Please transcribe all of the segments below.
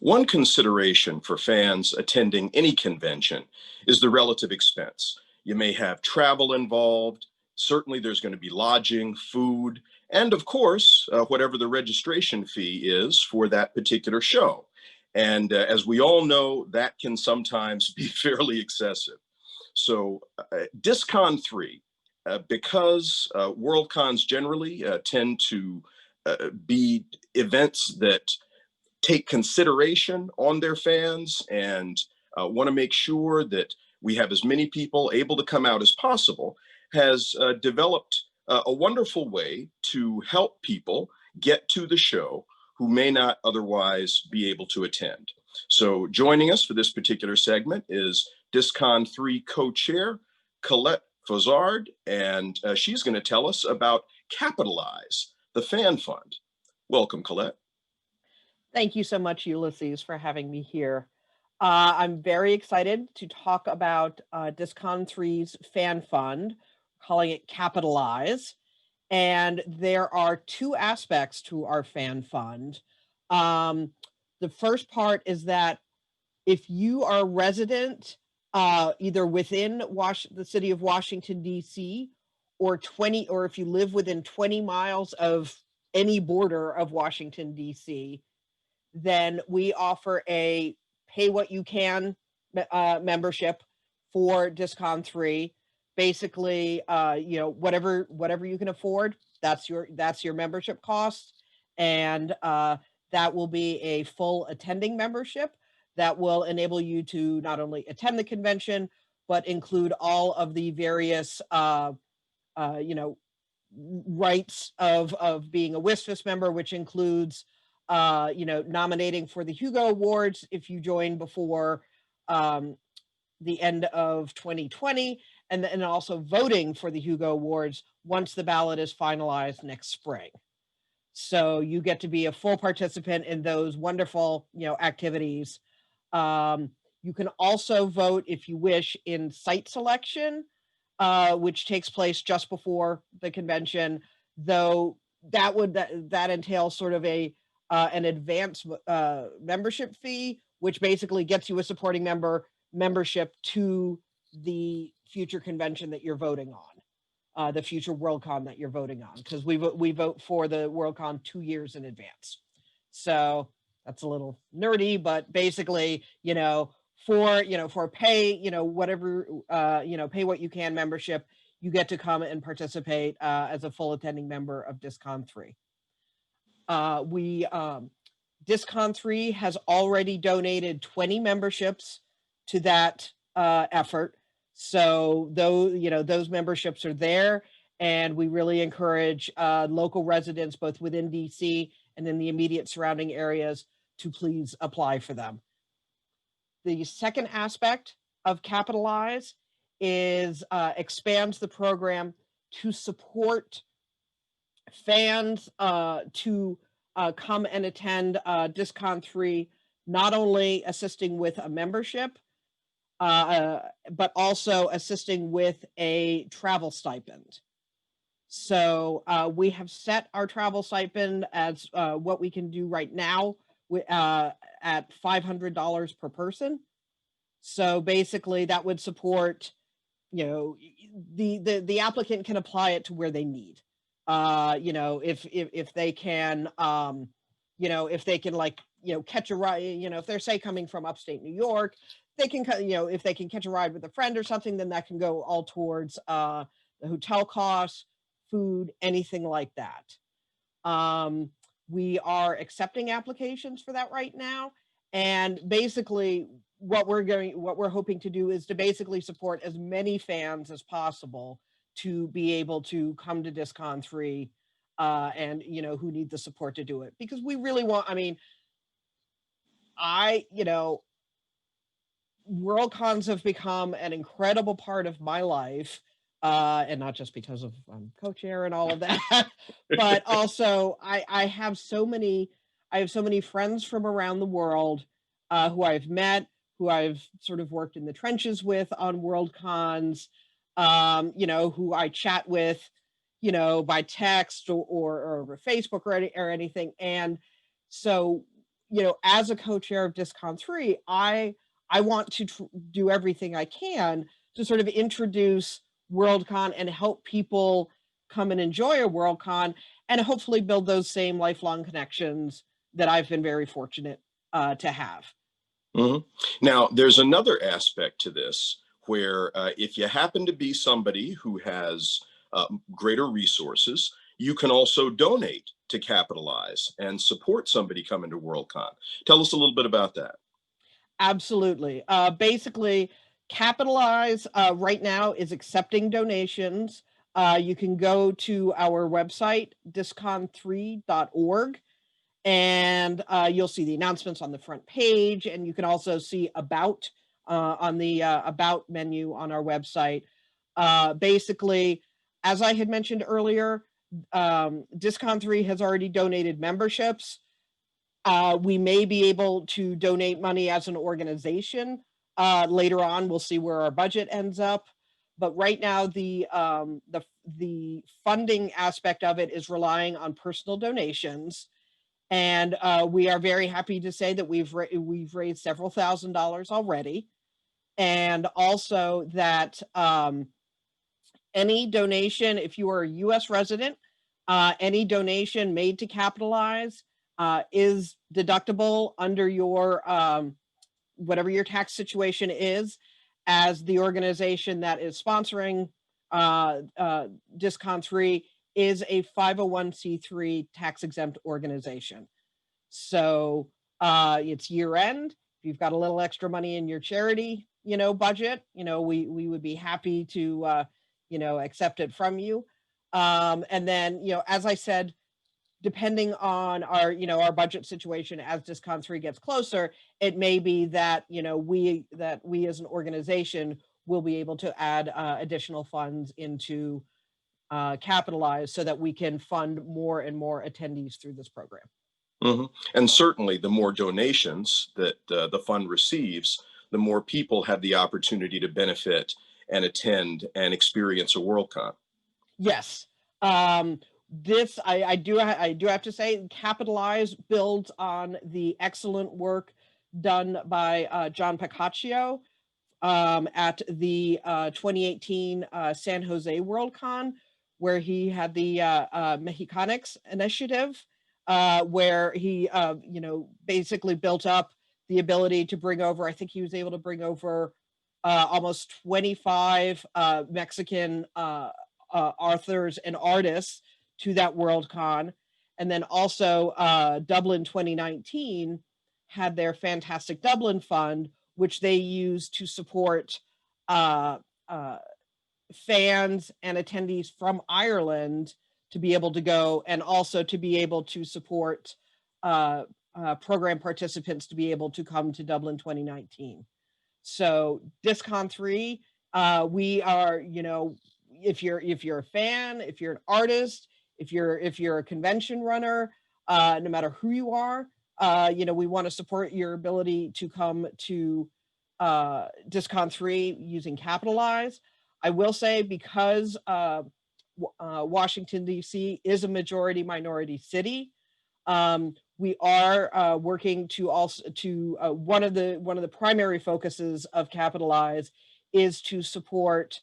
One consideration for fans attending any convention is the relative expense. You may have travel involved. Certainly, there's going to be lodging, food, and of course, whatever the registration fee is for that particular show. And as we all know, that can sometimes be fairly excessive. So, Discon 3, because Worldcons generally tend to be events that take consideration on their fans and want to make sure that we have as many people able to come out as possible, has developed a wonderful way to help people get to the show who may not otherwise be able to attend. So joining us for this particular segment is Discon 3 co-chair Colette Fozard, and she's going to tell us about Capitalize, the fan fund. Welcome, Colette. Thank you so much, Ulysses, for having me here. I'm very excited to talk about Discon 3's fan fund, calling it Capitalize. And there are two aspects to our fan fund. The first part is that if you are a resident either within the city of Washington, D.C., or if you live within 20 miles of any border of Washington, D.C., then we offer a pay what you can membership for Discon 3. Basically, whatever you can afford, that's your membership cost, and that will be a full attending membership that will enable you to not only attend the convention but include all of the various rights of being a WISFIS member, which includes nominating for the Hugo Awards if you join before the end of 2020, and also voting for the Hugo Awards once the ballot is finalized next spring. So you get to be a full participant in those wonderful, activities. You can also vote, if you wish, in site selection, which takes place just before the convention, though that entails sort of an advance membership fee, which basically gets you a supporting membership to the future convention that you're voting on, the future Worldcon that you're voting on, because we vote for the Worldcon 2 years in advance. So that's a little nerdy, but basically, for pay, whatever, pay what you can membership, you get to come and participate as a full attending member of Discon 3. Discon 3 has already donated 20 memberships to that effort. So those memberships are there, and we really encourage local residents, both within DC and in the immediate surrounding areas, to please apply for them. The second aspect of Capitalize is expands the program to support fans to come and attend Discon 3, not only assisting with a membership, but also assisting with a travel stipend. So we have set our travel stipend as what we can do right now at $500 per person. So basically that would support, the applicant can apply it to where they need. If they can, if they can catch a ride, if they're say coming from upstate New York, they can, if they can catch a ride with a friend or something, then that can go all towards the hotel costs, food, anything like that. We are accepting applications for that right now. And basically what we're hoping to do is to basically support as many fans as possible to be able to come to Discon 3 and, who need the support to do it. Because we really want, Worldcons have become an incredible part of my life. And not just because of co-chair and all of that, but also I have so many friends from around the world who I've met, who I've sort of worked in the trenches with on Worldcons, who I chat with, by text or over Facebook or anything. And so, as a co-chair of Discon III, I want to do everything I can to sort of introduce Worldcon and help people come and enjoy a Worldcon, and hopefully build those same lifelong connections that I've been very fortunate to have. Mhm. Now, there's another aspect to this where if you happen to be somebody who has greater resources, you can also donate to capitalize and support somebody coming to Worldcon. Tell us a little bit about that. Absolutely. Basically, Capitalize right now is accepting donations. You can go to our website, discon3.org, and you'll see the announcements on the front page, and you can also see About on the About menu on our website. Basically, as I had mentioned earlier, Discon 3 has already donated memberships. We may be able to donate money as an organization. Later on, we'll see where our budget ends up. But right now, the funding aspect of it is relying on personal donations. And we are very happy to say that we've raised several $1,000s already. And also that any donation, if you are a U.S. resident, any donation made to Capitalize is deductible under your whatever your tax situation is, as the organization that is sponsoring Discon 3 is a 501c3 tax exempt organization. So it's year end. If you've got a little extra money in your charity, budget, we would be happy to, accept it from you. And then, as I said, depending on our budget situation as Discon 3 gets closer, it may be that, we as an organization will be able to add additional funds into Capitalize so that we can fund more and more attendees through this program. Mhm. And certainly, the more donations that the fund receives, the more people have the opportunity to benefit and attend and experience a Worldcon. Yes. This I do have to say, Capitalize builds on the excellent work done by John Piccaccio at the 2018 San Jose Worldcon, where he had the Mexicanics initiative, where he basically built up the ability to bring over, I think he was able to bring over almost 25 Mexican authors and artists to that Worldcon. And then also Dublin 2019 had their Fantastic Dublin Fund, which they used to support fans and attendees from Ireland to be able to go, and also to be able to support program participants to be able to come to Dublin 2019. So Discon 3, we are, if you're a fan, if you're an artist, if you're a convention runner, no matter who you are, we want to support your ability to come to Discon 3 using Capitalize. I will say, because Washington, D.C. is a majority minority city, we are working to also one of the primary focuses of Capitalize is to support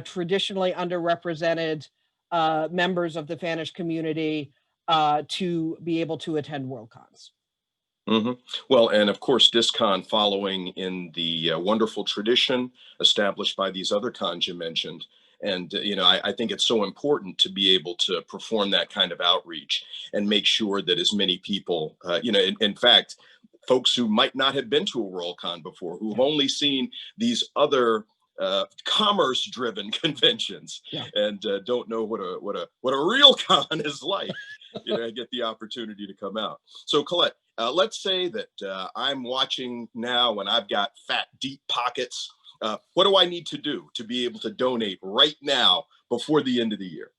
traditionally underrepresented members of the Fanish community to be able to attend Worldcons. Mhm. Well, and of course, Discon, following in the wonderful tradition established by these other cons you mentioned. And, I think it's so important to be able to perform that kind of outreach and make sure that as many people, in fact, folks who might not have been to a Worldcon before, who've only seen these other commerce-driven conventions, Yeah. and don't know what a real con is like, get the opportunity to come out. So, Colette, let's say that I'm watching now and I've got fat, deep pockets. What do I need to do to be able to donate right now before the end of the year?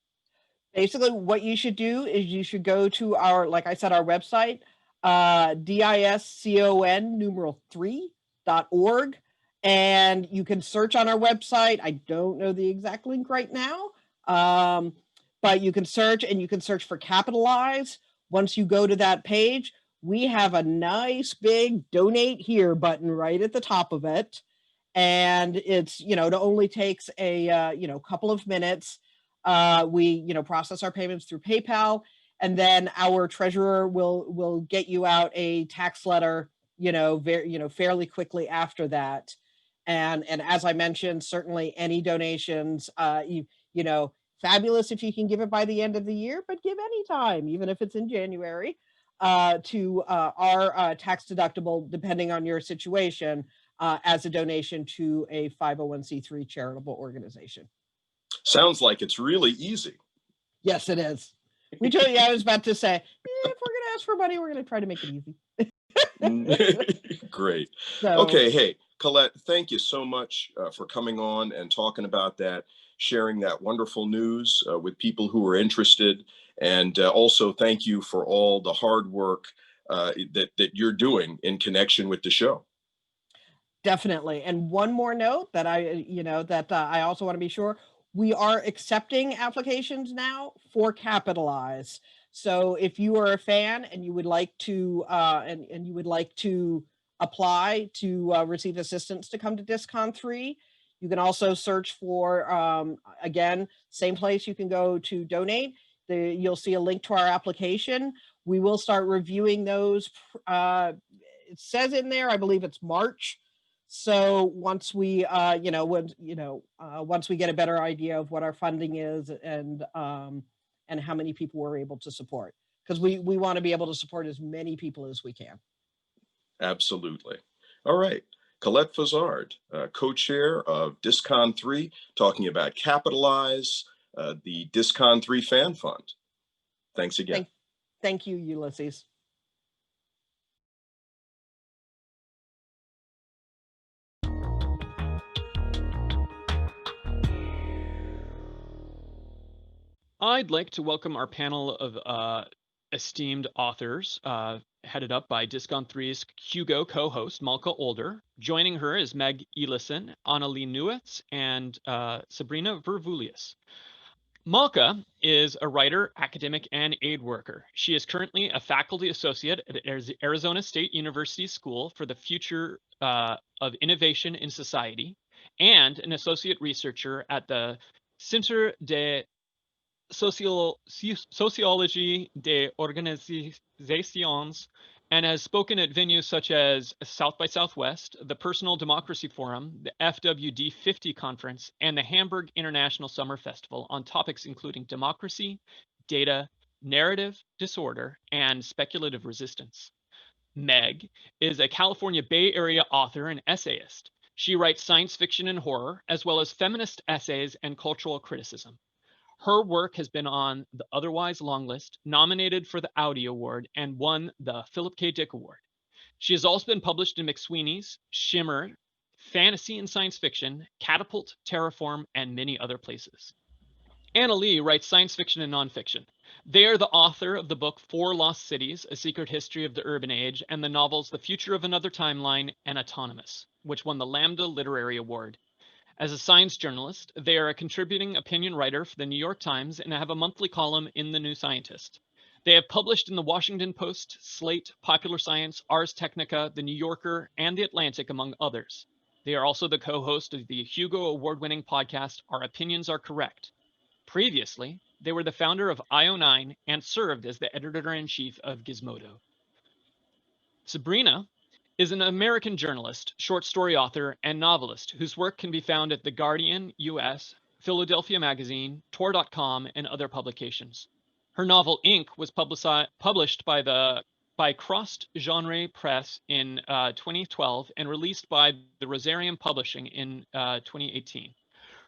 Basically, what you should do is you should go to our, like I said, our website, discon numeral 3.org, and you can search on our website. I don't know the exact link right now, but you can search, and you can search for Capitalize. Once you go to that page, we have a nice big donate here button right at the top of it. And it's, it only takes a, couple of minutes. We, process our payments through PayPal, and then our treasurer will get you out a tax letter, fairly quickly after that. And as I mentioned, certainly any donations, fabulous if you can give it by the end of the year, but give any time, even if it's in January, to our tax deductible, depending on your situation, as a donation to a 501c3 charitable organization. Sounds like it's really easy. Yes, it is. I was about to say, if we're going to ask for money, we're going to try to make it easy. Great. So, okay. Hey, Colette, thank you so much for coming on and talking about that, sharing that wonderful news with people who are interested. And also thank you for all the hard work that you're doing in connection with the show. Definitely. And one more note that I also want to be sure, we are accepting applications now for Capitalize. So if you are a fan and you would like to and you would like to apply to receive assistance to come to Discon 3, you can also search for, again, same place you can go to donate. You'll see a link to our application. We will start reviewing those. It says in there, I believe it's March. So once we, once we get a better idea of what our funding is and how many people we're able to support, because we want to be able to support as many people as we can. Absolutely. All right. Colette Fozard, co-chair of Discon 3, talking about Capitalize, the Discon 3 Fan Fund. Thanks again. Thank you, Ulysses. I'd like to welcome our panel of esteemed authors, headed up by Discon 3's Hugo co-host, Malka Older. Joining her is Meg Elison, Analee Newitz, and Sabrina Vourvoulias. Malka is a writer, academic, and aid worker. She is currently a faculty associate at Arizona State University School for the Future of Innovation in Society, and an associate researcher at the Centre de Sociologie des Organisations, and has spoken at venues such as South by Southwest, the Personal Democracy Forum, the FWD 50 Conference, and the Hamburg International Summer Festival on topics including democracy, data, narrative disorder, and speculative resistance. Meg is a California Bay Area author and essayist. She writes science fiction and horror, as well as feminist essays and cultural criticism. Her work has been on the Otherwise long list, nominated for the Audi Award, and won the Philip K. Dick Award. She has also been published in McSweeney's, Shimmer, Fantasy and Science Fiction, Catapult, Terraform, and many other places. Annalee writes science fiction and nonfiction. They are the author of the book Four Lost Cities, A Secret History of the Urban Age, and the novels The Future of Another Timeline and Autonomous, which won the Lambda Literary Award. As a science journalist, they are a contributing opinion writer for the New York Times and have a monthly column in The New Scientist. They have published in the Washington Post, Slate, Popular Science, Ars Technica, The New Yorker, and The Atlantic, among others. They are also the co-host of the Hugo award-winning podcast, Our Opinions Are Correct. Previously, they were the founder of IO9 and served as the editor-in-chief of Gizmodo. Sabrina is an American journalist, short story author, and novelist whose work can be found at The Guardian, US, Philadelphia Magazine, Tor.com, and other publications. Her novel Ink was published by Crossed Genre Press in 2012 and released by the Rosarium Publishing in 2018.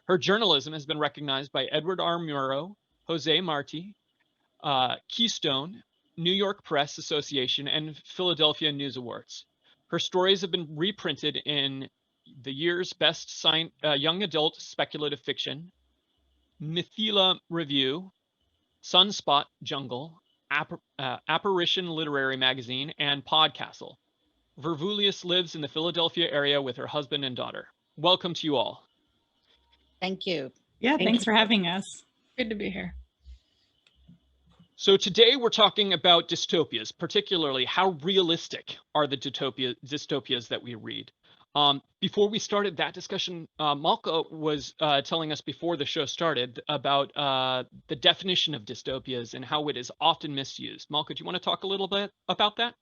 Her journalism has been recognized by Edward R. Murrow, Jose Marti, Keystone, New York Press Association, and Philadelphia News Awards. Her stories have been reprinted in the year's best young adult speculative fiction, Mythila Review, Sunspot Jungle, Apparition Literary Magazine, and Podcastle. Vourvoulias lives in the Philadelphia area with her husband and daughter. Welcome to you all. Thank you. Yeah, thanks for having us. Good to be here. So today we're talking about dystopias, particularly how realistic are the dystopias that we read. Before we started that discussion, Malka was telling us before the show started about the definition of dystopias and how it is often misused. Malka, do you want to talk a little bit about that?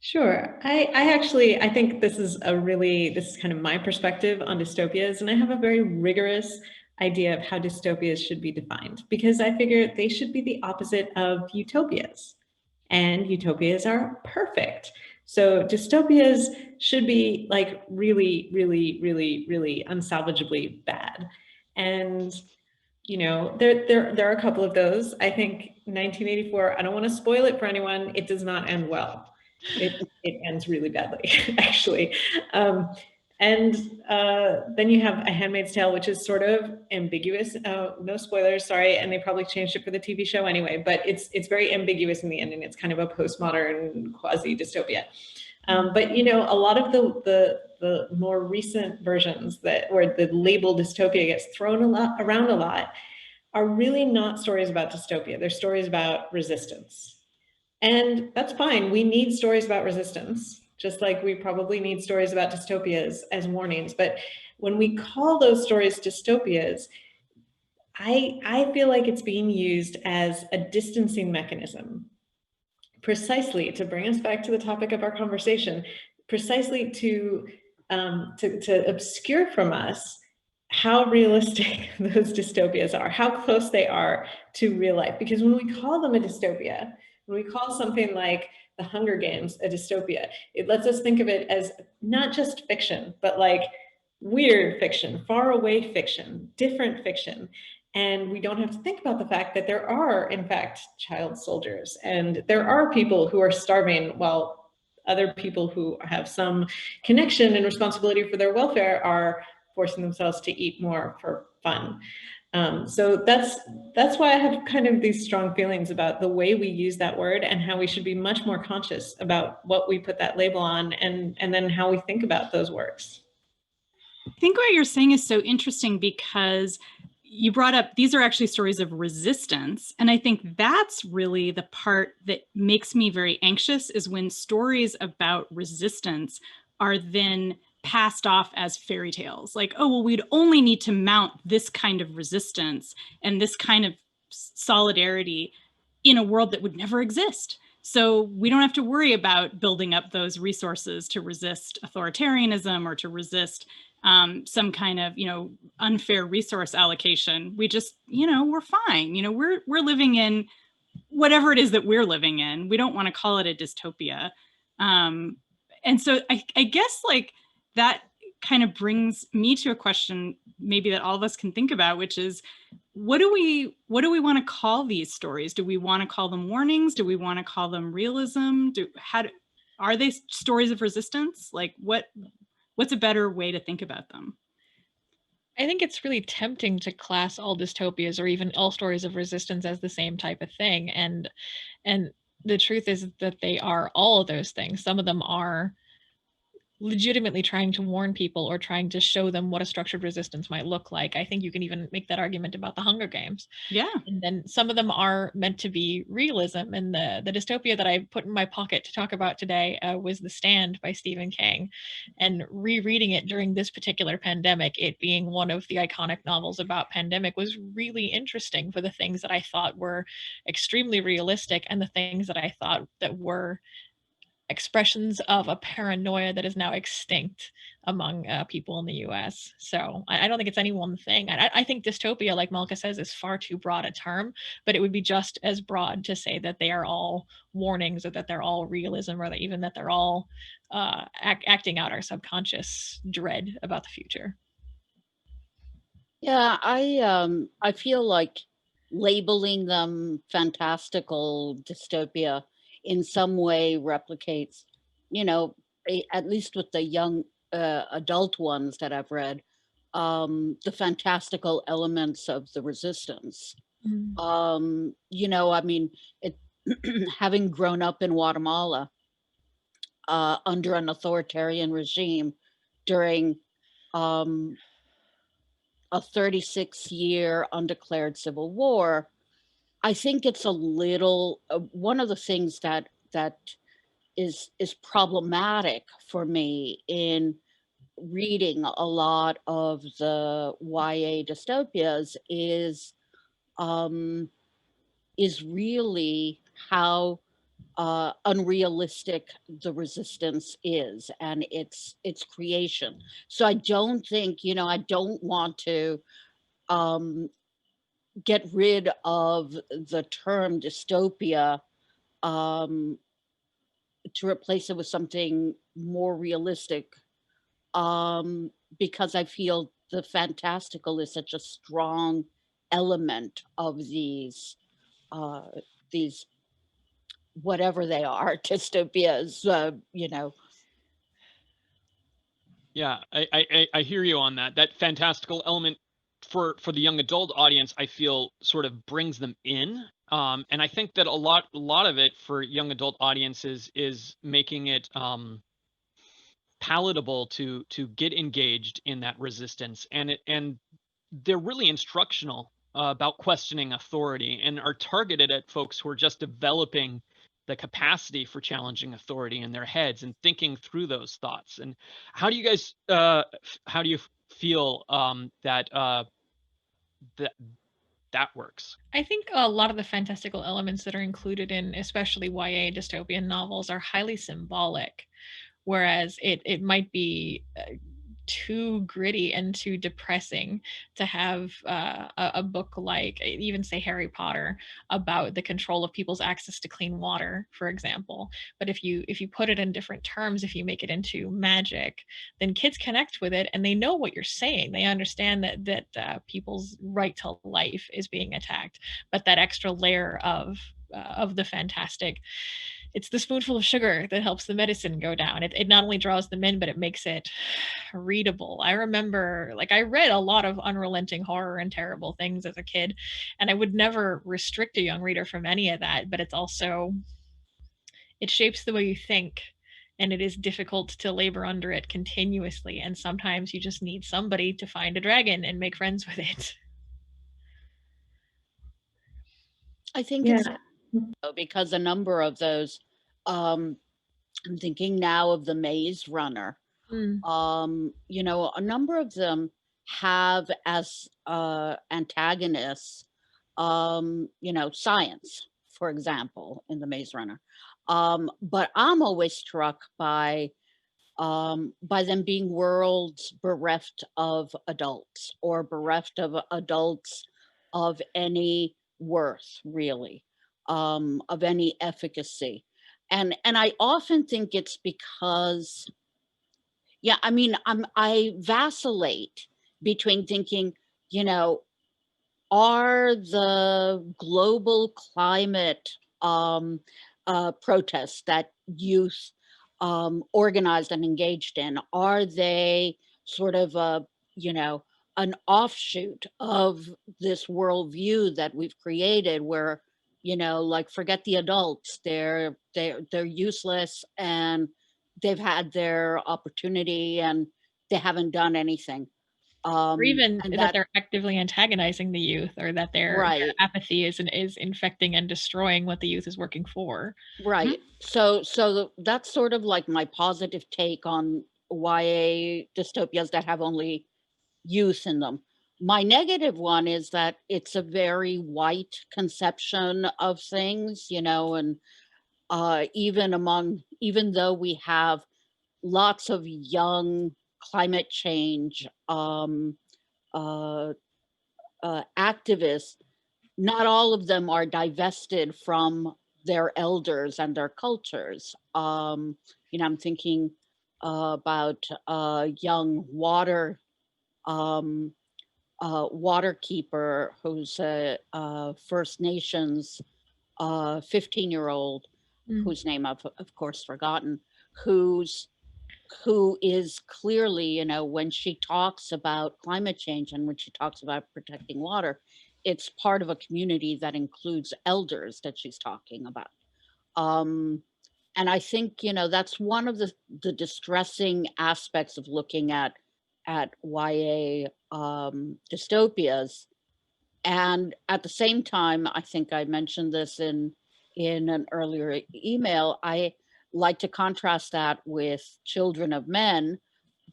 Sure. I think this is kind of my perspective on dystopias, and I have a very rigorous idea of how dystopias should be defined, because I figure they should be the opposite of utopias, and utopias are perfect. So dystopias should be like really, really, really, really unsalvageably bad. And there are a couple of those. I think 1984, I don't want to spoil it for anyone, it does not end well. It ends really badly, actually. And then you have A Handmaid's Tale, which is sort of ambiguous. No spoilers, sorry. And they probably changed it for the TV show anyway, but it's very ambiguous in the ending. It's kind of a postmodern quasi dystopia. But a lot of the more recent versions where the label dystopia gets thrown around a lot are really not stories about dystopia. They're stories about resistance. And that's fine. We need stories about resistance, just like we probably need stories about dystopias as warnings. But when we call those stories dystopias, I feel like it's being used as a distancing mechanism, precisely to bring us back to the topic of our conversation, precisely to obscure from us how realistic those dystopias are, how close they are to real life. Because when we call them a dystopia, when we call something like The Hunger Games a dystopia, it lets us think of it as not just fiction, but like weird fiction, far away fiction, different fiction. And we don't have to think about the fact that there are, in fact, child soldiers, and there are people who are starving while other people who have some connection and responsibility for their welfare are forcing themselves to eat more for fun. So that's why I have kind of these strong feelings about the way we use that word, and how we should be much more conscious about what we put that label on, and then how we think about those works. I think what you're saying is so interesting, because you brought up these are actually stories of resistance. And I think that's really the part that makes me very anxious, is when stories about resistance are then passed off as fairy tales. Like, oh, well, we'd only need to mount this kind of resistance and this kind of solidarity in a world that would never exist. So we don't have to worry about building up those resources to resist authoritarianism or to resist some kind of, unfair resource allocation. We just, we're fine. We're living in whatever it is that we're living in. We don't want to call it a dystopia. And so I guess like that kind of brings me to a question maybe that all of us can think about, which is, what do we want to call these stories? Do we want to call them warnings? Do we want to call them realism? Are they stories of resistance? Like what's a better way to think about them? I think it's really tempting to class all dystopias or even all stories of resistance as the same type of thing. And the truth is that they are all of those things. Some of them are legitimately trying to warn people or trying to show them what a structured resistance might look like. I think you can even make that argument about the Hunger Games. Yeah. And then some of them are meant to be realism. And the dystopia that I put in my pocket to talk about today was The Stand by Stephen King. And rereading it during this particular pandemic, it being one of the iconic novels about pandemic, was really interesting for the things that I thought were extremely realistic and the things that I thought that were expressions of a paranoia that is now extinct among people in the US. So I don't think it's any one thing. I think dystopia, like Malka says, is far too broad a term, but it would be just as broad to say that they are all warnings, or that they're all realism, or that even that they're all acting out our subconscious dread about the future. Yeah, I feel like labeling them fantastical dystopia in some way replicates, at least with the young adult ones that I've read, the fantastical elements of the resistance. Mm. Having grown up in Guatemala under an authoritarian regime during a 36-year undeclared civil war, I think it's a little one of the things that is problematic for me in reading a lot of the YA dystopias is really how unrealistic the resistance is and its creation. So I don't think, I don't want to get rid of the term dystopia to replace it with something more realistic, because I feel the fantastical is such a strong element of these whatever they are dystopias. Yeah, I hear you on that. That fantastical element for the young adult audience, I feel sort of brings them in. And I think that a lot of it for young adult audiences is making it palatable to get engaged in that resistance, and they're really instructional about questioning authority and are targeted at folks who are just developing the capacity for challenging authority in their heads and thinking through those thoughts. And how do you guys how do you feel that that works? I think a lot of the fantastical elements that are included in especially YA dystopian novels are highly symbolic, whereas it might be too gritty and too depressing to have a book like even say Harry Potter about the control of people's access to clean water, for example. But if you put it in different terms, if you make it into magic, then kids connect with it and they know what you're saying. They understand that people's right to life is being attacked, but that extra layer of the fantastic, it's the spoonful of sugar that helps the medicine go down. It not only draws them in, but it makes it readable. I remember, like, I read a lot of unrelenting horror and terrible things as a kid, and I would never restrict a young reader from any of that, but it's also, it shapes the way you think, and it is difficult to labor under it continuously, and sometimes you just need somebody to find a dragon and make friends with it. I think Yeah. it's because a number of those, I'm thinking now of the Maze Runner. Mm. A number of them have as antagonists, science, for example, in the Maze Runner. But I'm always struck by them being worlds bereft of adults, or bereft of adults of any worth, really, of any efficacy. And I often think it's because, I vacillate between thinking, are the global climate protests that youth organized and engaged in, are they sort of an offshoot of this worldview that we've created, where like, forget the adults, they're useless and they've had their opportunity and they haven't done anything, Or even and that they're actively antagonizing the youth, or that their right, apathy is infecting and destroying what the youth is working for. right. So that's sort of like my positive take on YA dystopias that have only youth in them. My negative one is that it's a very white conception of things, and even though we have lots of young climate change activists, not all of them are divested from their elders and their cultures. I'm thinking about young waterkeeper who's a First Nations 15-year-old, Mm. whose name I've of course forgotten, who is clearly, when she talks about climate change and when she talks about protecting water, it's part of a community that includes elders that she's talking about. And I think, that's one of the distressing aspects of looking at YA dystopias. And at the same time, I think I mentioned this in an earlier email, I like to contrast that with Children of Men,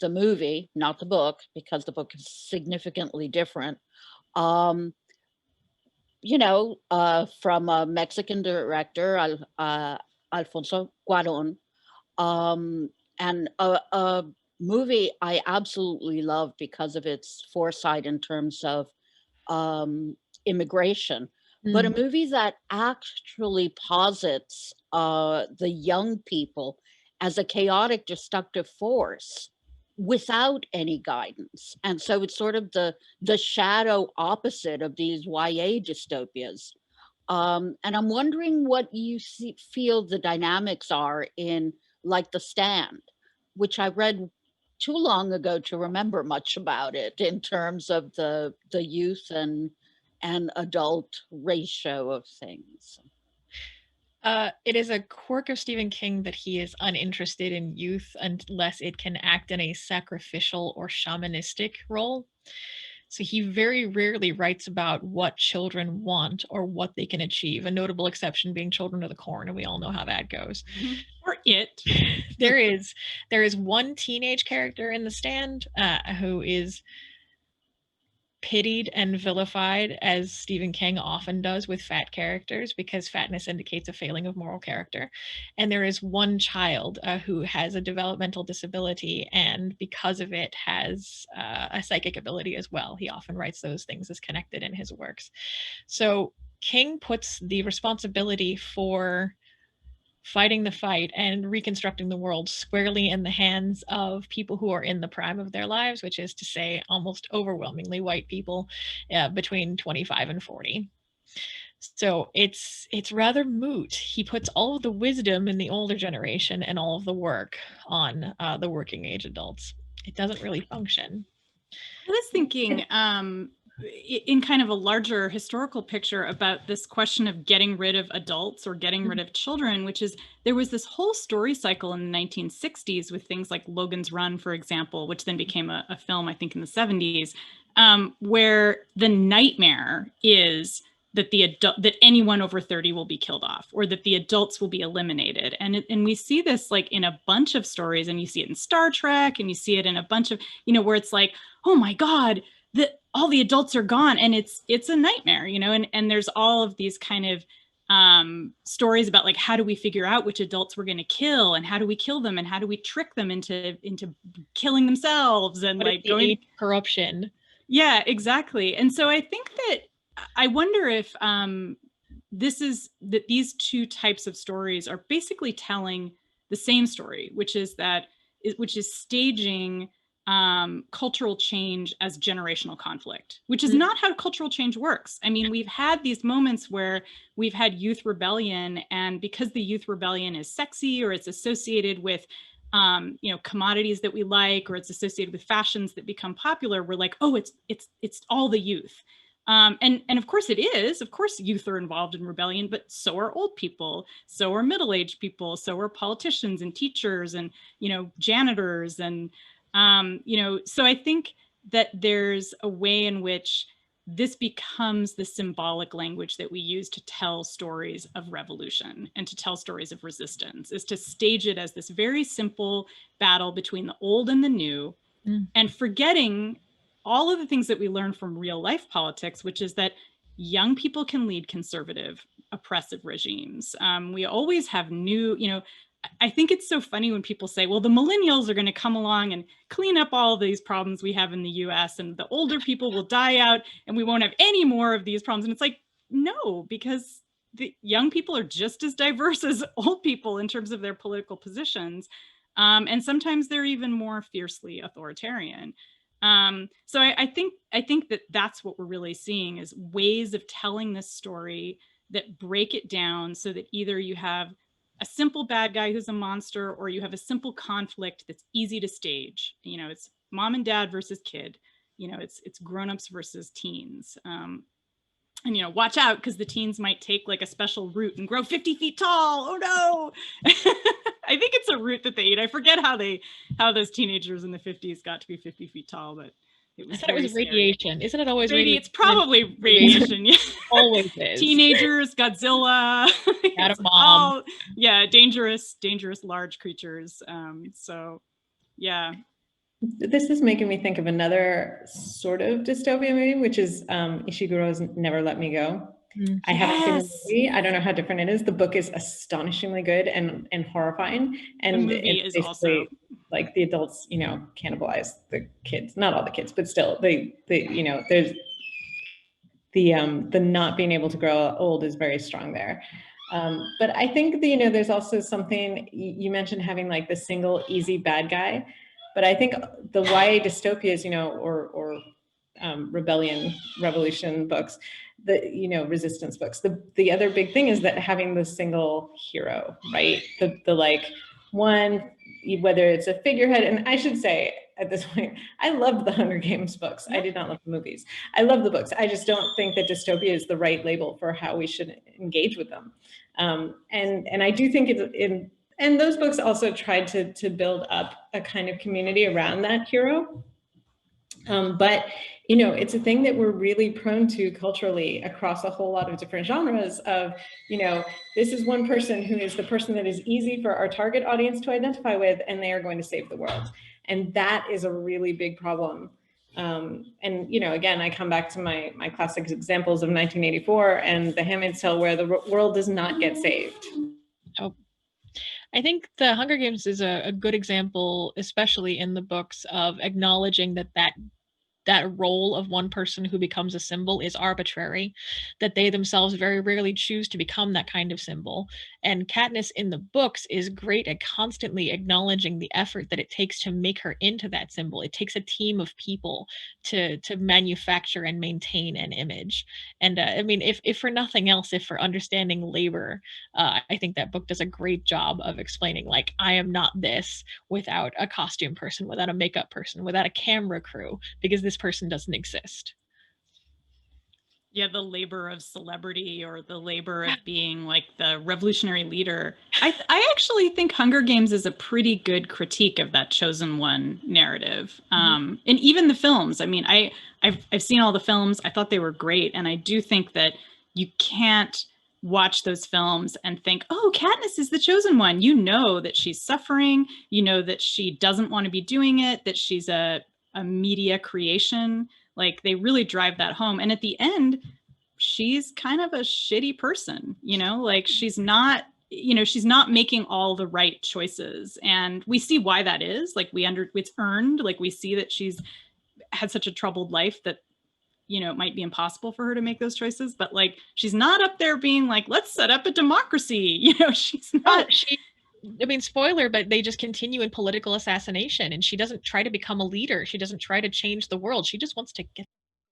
the movie, not the book, because the book is significantly different. You know, from a Mexican director, Alfonso Cuarón, and a movie I absolutely love because of its foresight in terms of immigration, but a movie that actually posits the young people as a chaotic, destructive force without any guidance. And so it's sort of the shadow opposite of these YA dystopias. And I'm wondering what you feel the dynamics are in, like, The Stand, which I read too long ago to remember much about it in terms of the youth and adult ratio of things. It is a quirk of Stephen King that he is uninterested in youth unless it can act in a sacrificial or shamanistic role. So he very rarely writes about what children want or what they can achieve, a notable exception being Children of the Corn, and we all know how that goes. Or It. There is one teenage character in The Stand who is pitied and vilified, as Stephen King often does with fat characters, because fatness indicates a failing of moral character. And there is one child who has a developmental disability, and because of it has a psychic ability as well. He often writes those things as connected in his works. So King puts the responsibility for fighting the fight and reconstructing the world squarely in the hands of people who are in the prime of their lives, which is to say almost overwhelmingly white people between 25 and 40. So it's rather moot. He puts all of the wisdom in the older generation and all of the work on the working age adults. It doesn't really function. I was thinking in kind of a larger historical picture about this question of getting rid of adults or getting rid of children, which is there was this whole story cycle in the 1960s with things like Logan's Run, for example, which then became a film, I think, in the 70s, where the nightmare is that that anyone over 30 will be killed off, or that the adults will be eliminated. And we see this like in a bunch of stories, and you see it in Star Trek, and you see it in a bunch of, where it's like, oh my God, all the adults are gone, and it's a nightmare, and there's all of these kind of stories about like, how do we figure out which adults we're going to kill, and how do we kill them, and how do we trick them into killing themselves, and what like is the corruption. Yeah, exactly. And so I think that I wonder if these two types of stories are basically telling the same story, which is staging cultural change as generational conflict, which is not how cultural change works. I mean, we've had these moments where we've had youth rebellion, and because the youth rebellion is sexy, or it's associated with commodities that we like, or it's associated with fashions that become popular, we're like, oh, it's all the youth. And of course it is. Of course, youth are involved in rebellion, but so are old people, so are middle-aged people, so are politicians and teachers and janitors, and so I think that there's a way in which this becomes the symbolic language that we use to tell stories of revolution and to tell stories of resistance, is to stage it as this very simple battle between the old and the new, and forgetting all of the things that we learn from real life politics, which is that young people can lead conservative, oppressive regimes. We always have new, I think it's so funny when people say, well, the millennials are going to come along and clean up all of these problems we have in the US, and the older people will die out and we won't have any more of these problems. And it's like, no, because the young people are just as diverse as old people in terms of their political positions. And sometimes they're even more fiercely authoritarian. So I think that that's what we're really seeing, is ways of telling this story that break it down so that either you have a simple bad guy who's a monster, or you have a simple conflict that's easy to stage. It's mom and dad versus kid. It's grownups versus teens. And watch out, because the teens might take like a special root and grow 50 feet tall. Oh no! I think it's a root that they eat. I forget how those teenagers in the 50s got to be 50 feet tall, but I thought it was radiation. Isn't it always radiation? It's probably radiation. Yeah. Always is. Teenagers, Godzilla. Got a mom. Yeah, dangerous, large creatures. So, yeah. This is making me think of another sort of dystopia movie, which is Ishiguro's Never Let Me Go. I haven't seen the movie. I don't know how different it is. The book is astonishingly good and horrifying. And the movie is also like the adults, you know, cannibalize the kids. Not all the kids, but still, they you know, there's the not being able to grow old is very strong there. But I think that, you know, there's also something you mentioned, having like the single easy bad guy. But I think the YA dystopias, you know, or revolution books, the, you know, resistance books. The other big thing is that having the single hero, right? The like one, whether it's a figurehead, and I should say at this point, I loved the Hunger Games books. I did not love the movies. I love the books. I just don't think that dystopia is the right label for how we should engage with them. And I do think and those books also tried to build up a kind of community around that hero. But, you know, it's a thing that we're really prone to culturally across a whole lot of different genres of, you know, this is one person who is the person that is easy for our target audience to identify with, and they are going to save the world. And that is a really big problem. And, you know, again, I come back to my classic examples of 1984 and The Handmaid's Tale, where the world does not get saved. Oh, I think The Hunger Games is a good example, especially in the books, of acknowledging that role of one person who becomes a symbol is arbitrary, that they themselves very rarely choose to become that kind of symbol. And Katniss in the books is great at constantly acknowledging the effort that it takes to make her into that symbol. It takes a team of people to manufacture and maintain an image. And I mean, if for nothing else, if for understanding labor, I think that book does a great job of explaining, like, I am not this without a costume person, without a makeup person, without a camera crew, because this person doesn't exist. Yeah, the labor of celebrity, or the labor of being like the revolutionary leader. I actually think Hunger Games is a pretty good critique of that chosen one narrative. And even the films. I mean, I've seen all the films. I thought they were great. And I do think that you can't watch those films and think, oh, Katniss is the chosen one. You know that she's suffering. You know that she doesn't want to be doing it, that she's a media creation. Like, they really drive that home. And at the end, she's kind of a shitty person, you know, like she's not making all the right choices. And we see why that is. Like, it's earned. Like, we see that she's had such a troubled life that, you know, it might be impossible for her to make those choices. But like, she's not up there being like, let's set up a democracy. You know, she's not. I mean, spoiler, but they just continue in political assassination, and she doesn't try to become a leader. She doesn't try to change the world. She just wants to get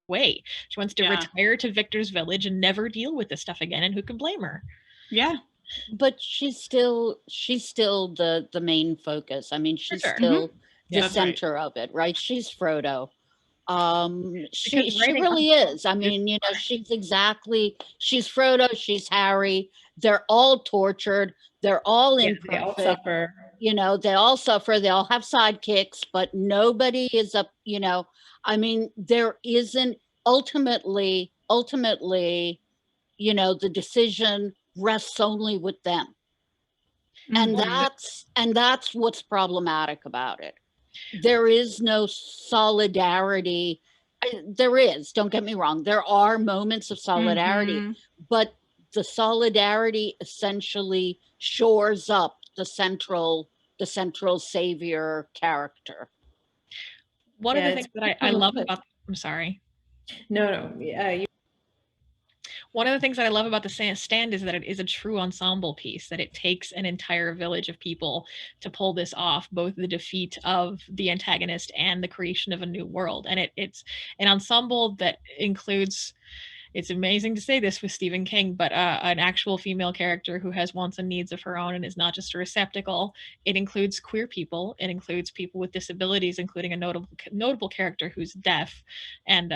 away. She wants to retire to Victor's village and never deal with this stuff again. And who can blame her? Yeah. But she's still the main focus. I mean, she's still the center of it, right? She's Frodo. She really is. I mean, you know, she's Frodo, she's Harry. They're all tortured. They're all imperfect. They all suffer. You know, they all suffer. They all have sidekicks, but nobody is up, you know. I mean, there isn't ultimately, you know, the decision rests only with them. And that's what's problematic about it. There is no solidarity. There is, don't get me wrong. There are moments of solidarity, but the solidarity essentially shores up the central savior character. One of the things that I love about, I'm sorry. No. One of the things that I love about the Stand is that it is a true ensemble piece, that it takes an entire village of people to pull this off, both the defeat of the antagonist and the creation of a new world. And it's an ensemble that includes, it's amazing to say this with Stephen King, but an actual female character who has wants and needs of her own and is not just a receptacle. It includes queer people. It includes people with disabilities, including a notable character who's deaf and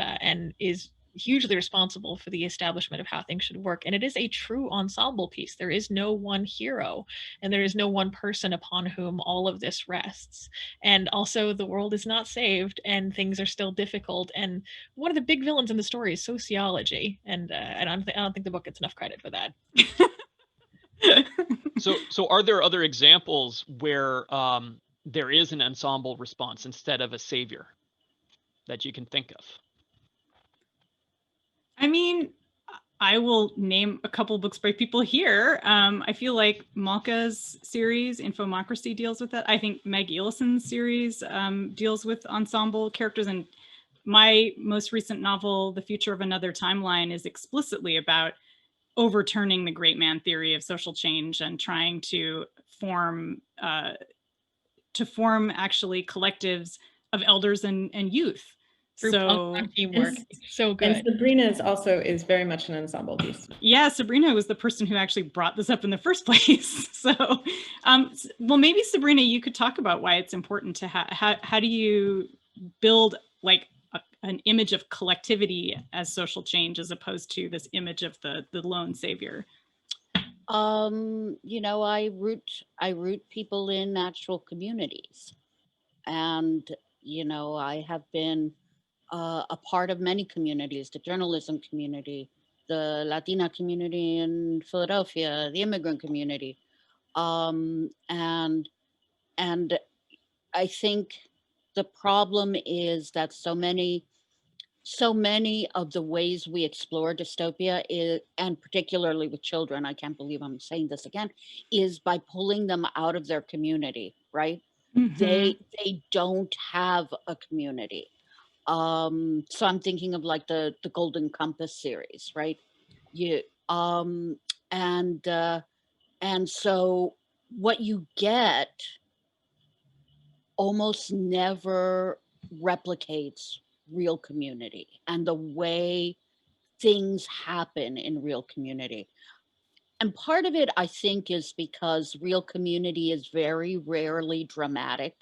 is hugely responsible for the establishment of how things should work. And it is a true ensemble piece. There is no one hero, and there is no one person upon whom all of this rests. And also, the world is not saved, and things are still difficult. And one of the big villains in the story is sociology, and I don't think the book gets enough credit for that. So are there other examples where there is an ensemble response instead of a savior that you can think of? I mean, I will name a couple books by people here. I feel like Malka's series, Infomocracy, deals with that. I think Meg Elison's series deals with ensemble characters. And my most recent novel, The Future of Another Timeline, is explicitly about overturning the great man theory of social change and trying to form actually collectives of elders and youth. So teamwork, so good. And Sabrina's also is very much an ensemble piece. Yeah, Sabrina was the person who actually brought this up in the first place. So, well, maybe Sabrina, you could talk about why it's important to how do you build like an image of collectivity as social change as opposed to this image of the lone savior? You know, I root people in actual communities, and you know, I have been a part of many communities: the journalism community, the Latina community in Philadelphia, the immigrant community, and I think the problem is that so many of the ways we explore dystopia is, and particularly with children, I can't believe I'm saying this again, is by pulling them out of their community, right? Mm-hmm. They don't have a community. So I'm thinking of like the Golden Compass series, right? And so what you get almost never replicates real community and the way things happen in real community. And part of it, I think, is because real community is very rarely dramatic.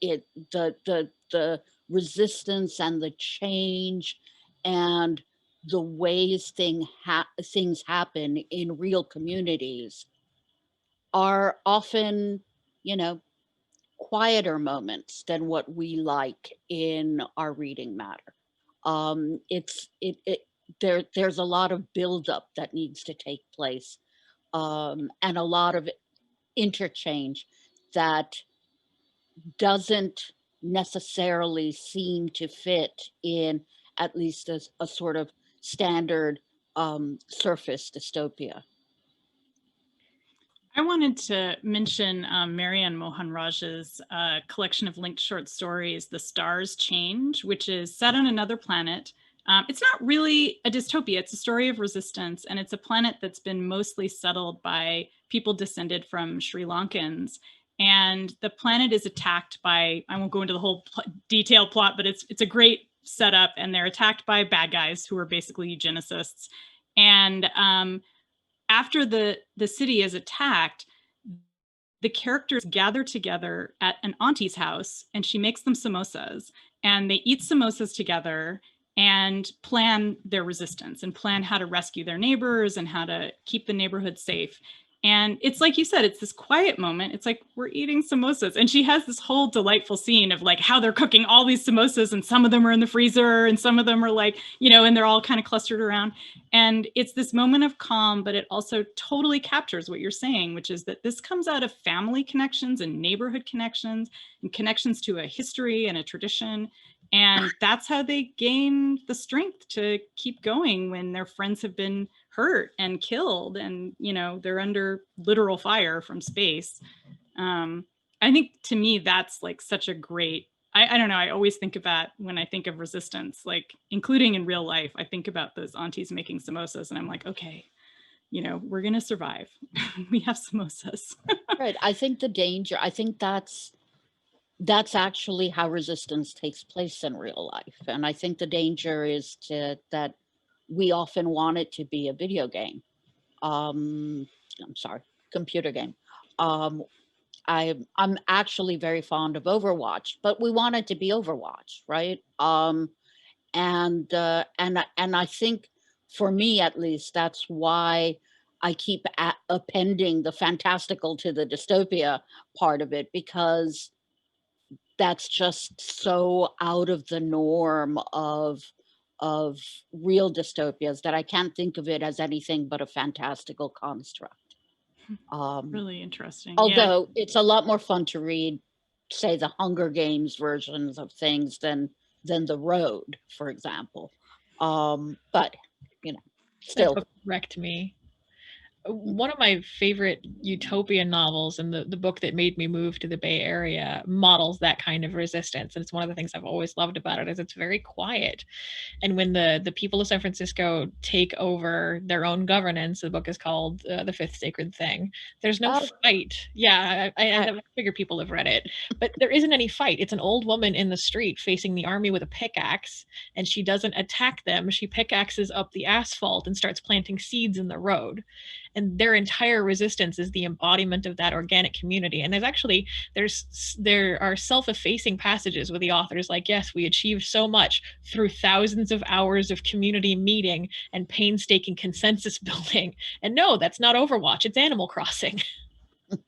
The resistance and the change and the ways things happen in real communities are often, you know, quieter moments than what we like in our reading matter. There's a lot of buildup that needs to take place, and a lot of interchange that doesn't necessarily seem to fit in at least a sort of standard surface dystopia. I wanted to mention Marianne Mohanraj's collection of linked short stories, The Stars Change, which is set on another planet. It's not really a dystopia, it's a story of resistance, and it's a planet that's been mostly settled by people descended from Sri Lankans. And the planet is attacked by, I won't go into the whole detailed plot, but it's a great setup, and they're attacked by bad guys who are basically eugenicists. And after the city is attacked, the characters gather together at an auntie's house, and she makes them samosas, and they eat samosas together and plan their resistance and plan how to rescue their neighbors and how to keep the neighborhood safe. And it's like you said, it's this quiet moment. It's like, we're eating samosas. And she has this whole delightful scene of like how they're cooking all these samosas, and some of them are in the freezer and some of them are like, you know, and they're all kind of clustered around. And it's this moment of calm, but it also totally captures what you're saying, which is that this comes out of family connections and neighborhood connections and connections to a history and a tradition. And that's how they gain the strength to keep going when their friends have been hurt and killed, and you know, they're under literal fire from space. I think to me that's like such a great, I don't know, I always think of that when I think of resistance, like including in real life. I think about those aunties making samosas and I'm like, okay, you know, we're gonna survive. We have samosas. Right. I think the danger, I think that's actually how resistance takes place in real life. And I think the danger is that we often want it to be a video game. I'm sorry, computer game. I'm actually very fond of Overwatch, but we want it to be Overwatch, right? and I think, for me at least, that's why I keep appending the fantastical to the dystopia part of it, because that's just so out of the norm of real dystopias that I can't think of it as anything but a fantastical construct. Really interesting. Although it's a lot more fun to read, say, the Hunger Games versions of things than The Road, for example. But, you know, That still. book wrecked me. One of my favorite utopian novels, and the book that made me move to the Bay Area, models that kind of resistance. And it's one of the things I've always loved about it, is it's very quiet. And when the people of San Francisco take over their own governance, the book is called The Fifth Sacred Thing. There's no fight. Yeah, I figure people have read it, but there isn't any fight. It's an old woman in the street facing the army with a pickaxe, and she doesn't attack them. She pickaxes up the asphalt and starts planting seeds in the road. And their entire resistance is the embodiment of that organic community. And there are self-effacing passages with the authors like, yes, we achieved so much through thousands of hours of community meeting and painstaking consensus building. And no, that's not Overwatch, it's Animal Crossing. But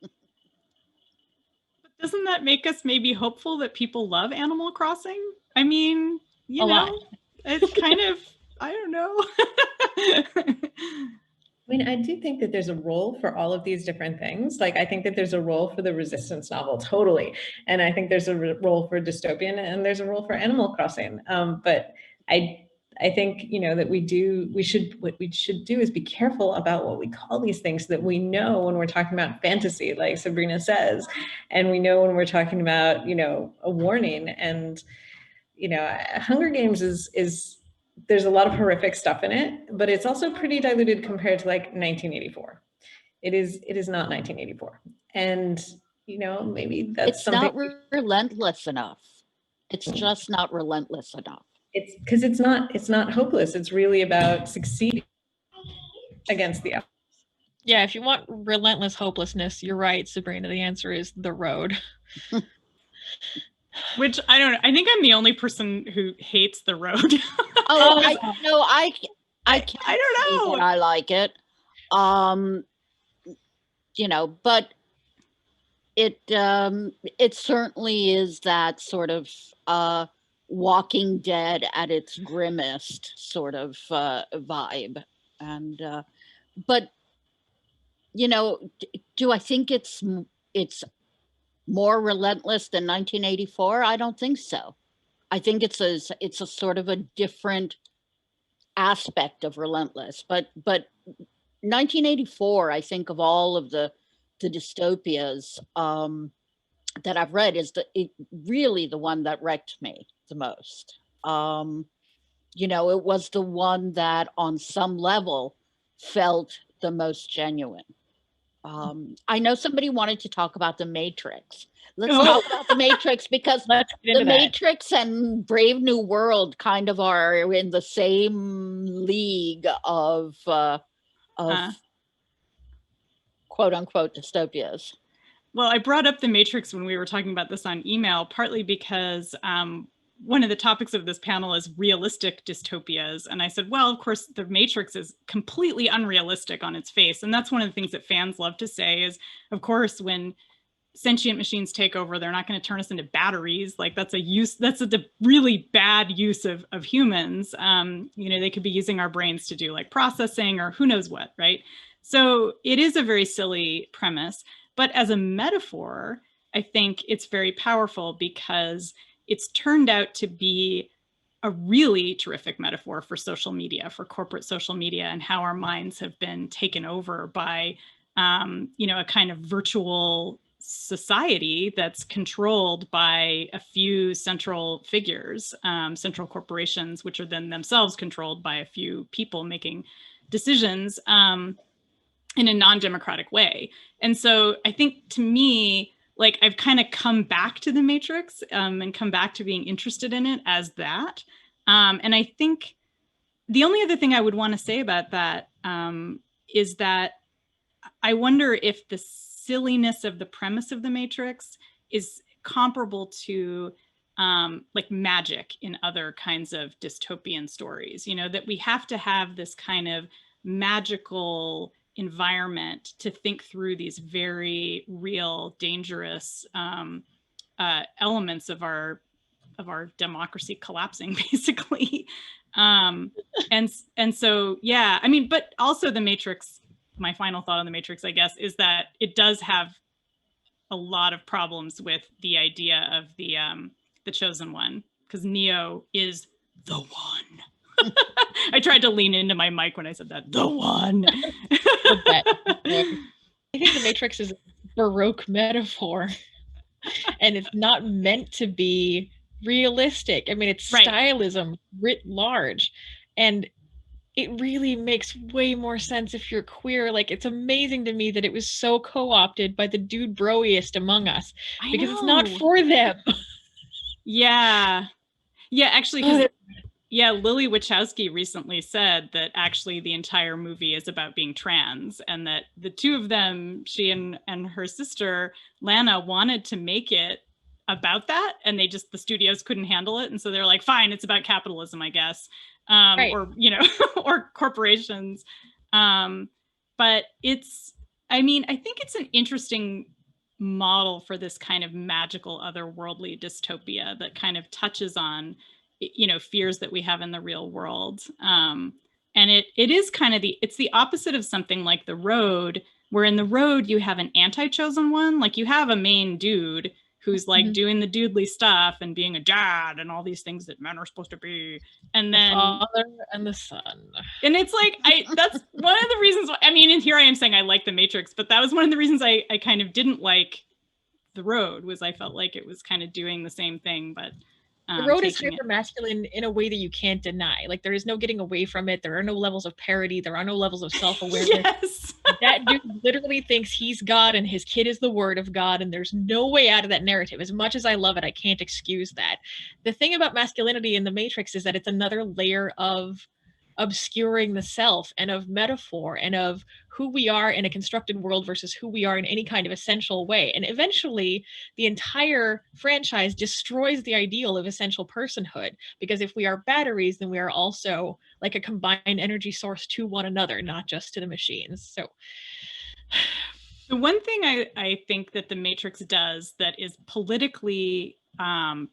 doesn't that make us maybe hopeful that people love Animal Crossing? I mean, you know, it's kind of, I don't know. I mean, I do think that there's a role for all of these different things. Like, I think that there's a role for the resistance novel, totally. And I think there's a role for dystopian, and there's a role for Animal Crossing. But I think, you know, that what we should do is be careful about what we call these things, so that we know when we're talking about fantasy, like Sabrina says, and we know when we're talking about, you know, a warning. And, you know, Hunger Games is there's a lot of horrific stuff in it, but it's also pretty diluted compared to like 1984. It is not 1984. And, you know, maybe that's something. It's not relentless enough. It's just not relentless enough. It's because it's not hopeless. It's really about succeeding against the odds. Yeah, if you want relentless hopelessness, you're right, Sabrina. The answer is The Road. Which I don't know. I think I'm the only person who hates The Road. I can't I don't know. say that I like it. You know, but it certainly is that sort of Walking Dead at its grimmest sort of vibe. And but, you know, do I think it's more relentless than 1984? I don't think so. I think it's a sort of a different aspect of relentless. But 1984, I think, of all of the dystopias that I've read, is really the one that wrecked me the most. You know, it was the one that on some level felt the most genuine. I know somebody wanted to talk about The Matrix. Let's talk about The Matrix, because The Matrix and Brave New World kind of are in the same league of quote unquote dystopias. Well, I brought up The Matrix when we were talking about this on email, partly because one of the topics of this panel is realistic dystopias. And I said, well, of course, The Matrix is completely unrealistic on its face. And that's one of the things that fans love to say is, of course, when sentient machines take over, they're not going to turn us into batteries. Like that's a really bad use of humans. You know, they could be using our brains to do like processing or who knows what, right? So it is a very silly premise. But as a metaphor, I think it's very powerful, because it's turned out to be a really terrific metaphor for social media, for corporate social media, and how our minds have been taken over by, you know, a kind of virtual society that's controlled by a few central figures, central corporations, which are then themselves controlled by a few people making decisions in a non-democratic way. And so I think, to me, like, I've kind of come back to The Matrix and come back to being interested in it as that. And I think the only other thing I would want to say about that is that I wonder if the silliness of the premise of The Matrix is comparable to like magic in other kinds of dystopian stories, you know, that we have to have this kind of magical environment to think through these very real, dangerous elements of our democracy collapsing, basically. And so, yeah, I mean, but also The Matrix, my final thought on The Matrix, I guess, is that it does have a lot of problems with the idea of the chosen one, because Neo is the one. I tried to lean into my mic when I said that. The one. I think The Matrix is a Baroque metaphor, and it's not meant to be realistic. I mean, it's stylism writ large, and it really makes way more sense if you're queer. Like, it's amazing to me that it was so co-opted by the dude broiest among us, because it's not for them. Yeah. Yeah, actually, because Lily Wachowski recently said that actually the entire movie is about being trans, and that the two of them, she and her sister Lana, wanted to make it about that, and the studios couldn't handle it, and so they're like, fine, it's about capitalism, I guess, or, you know, or corporations. But it's, I mean, I think it's an interesting model for this kind of magical otherworldly dystopia that kind of touches on, you know, fears that we have in the real world. And it is kind of it's the opposite of something like The Road, where in The Road you have an anti-chosen one. Like, you have a main dude who's like doing the dudely stuff and being a dad and all these things that men are supposed to be. And then the father and the son. And it's like, that's one of the reasons why, I mean, and here I am saying I like The Matrix, but that was one of the reasons I kind of didn't like The Road, was I felt like it was kind of doing the same thing, but The Road is hyper masculine in a way that you can't deny. Like, there is no getting away from it. There are no levels of parody. There are no levels of self-awareness. Yes. That dude literally thinks he's God and his kid is the word of God, and there's no way out of that narrative. As much as I love it, I can't excuse that. The thing about masculinity in The Matrix is that it's another layer of obscuring the self, and of metaphor, and of who we are in a constructed world versus who we are in any kind of essential way. And eventually the entire franchise destroys the ideal of essential personhood, because if we are batteries, then we are also like a combined energy source to one another, not just to the machines. So the one thing I think that The Matrix does that is politically